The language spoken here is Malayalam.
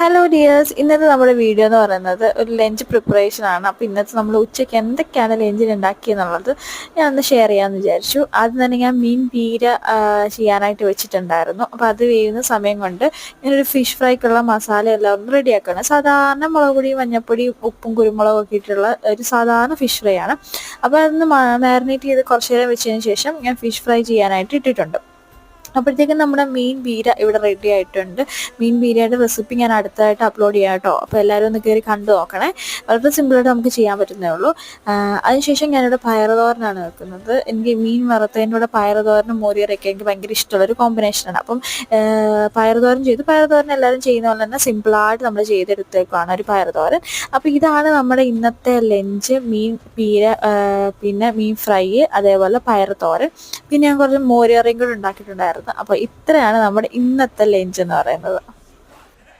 ഹലോ ഡിയേഴ്സ്, ഇന്നത്തെ നമ്മുടെ വീഡിയോ എന്ന് പറയുന്നത് ഒരു ലഞ്ച് പ്രിപ്പറേഷൻ ആണ്. അപ്പോൾ ഇന്നത്തെ നമ്മൾ ഉച്ചയ്ക്ക് എന്തൊക്കെയാണ് ലഞ്ചിൽ ഉണ്ടാക്കിയെന്നുള്ളത് ഞാൻ ഒന്ന് ഷെയർ ചെയ്യാമെന്ന് വിചാരിച്ചു. ആദ്യം തന്നെ ഞാൻ മീൻ പീര ചെയ്യാനായിട്ട് വെച്ചിട്ടുണ്ടായിരുന്നു. അപ്പോൾ അത് വേവുന്ന സമയം കൊണ്ട് ഞാനൊരു ഫിഷ് ഫ്രൈക്കുള്ള മസാല എല്ലാം ഒന്ന് റെഡിയാക്കുകയാണ്. സാധാരണ മുളക് പൊടിയും മഞ്ഞൾപ്പൊടിയും ഉപ്പും കുരുമുളകും ഒക്കെ ഇട്ടുള്ള ഒരു സാധാരണ ഫിഷ് ഫ്രൈ ആണ്. അപ്പോൾ അതൊന്ന് മാരിനേറ്റ് ചെയ്ത് കുറച്ച് നേരം വെച്ചതിന് ശേഷം ഞാൻ ഫിഷ് ഫ്രൈ ചെയ്യാനായിട്ട് ഇട്ടിട്ടുണ്ട്. അപ്പോഴത്തേക്കും നമ്മുടെ മീൻ പീര ഇവിടെ റെഡി ആയിട്ടുണ്ട്. മീൻ പീരയുടെ റെസിപ്പി ഞാൻ അടുത്തതായിട്ട് അപ്ലോഡ് ചെയ്യാം കേട്ടോ. അപ്പോൾ എല്ലാവരും ഒന്ന് കയറി കണ്ടു നോക്കണേ. വളരെ സിമ്പിളായിട്ട് നമുക്ക് ചെയ്യാൻ പറ്റുന്നേ ഉള്ളൂ. അതിനുശേഷം ഞാനിവിടെ പയറുതോരനാണ് വെക്കുന്നത്. എനിക്ക് മീൻ വറുത്തതിൻ്റെ കൂടെ പയറുതോരനും മോരിയറൊക്കെ എനിക്ക് ഭയങ്കര ഇഷ്ടമുള്ളൊരു കോമ്പിനേഷനാണ്. അപ്പം പയറുതോരൻ ചെയ്തു. പയറുതോരൻ എല്ലാവരും ചെയ്യുന്ന പോലെ തന്നെ സിമ്പിളായിട്ട് നമ്മൾ ചെയ്തെടുത്തേക്കാണ് ഒരു പയറുതോരൻ. അപ്പോൾ ഇതാണ് നമ്മുടെ ഇന്നത്തെ ലഞ്ച്. മീൻ പീര, പിന്നെ മീൻ ഫ്രൈ, അതേപോലെ പയറുതോരൻ, പിന്നെ ഞാൻ കുറച്ച് മോരിയറയും കൂടെ ഉണ്ടാക്കിയിട്ടുണ്ടായിരുന്നു. അപ്പോൾ ഇത്രയാണ് നമ്മുടെ ഇന്നത്തെ ലഞ്ച് എന്ന് പറയുന്നത്.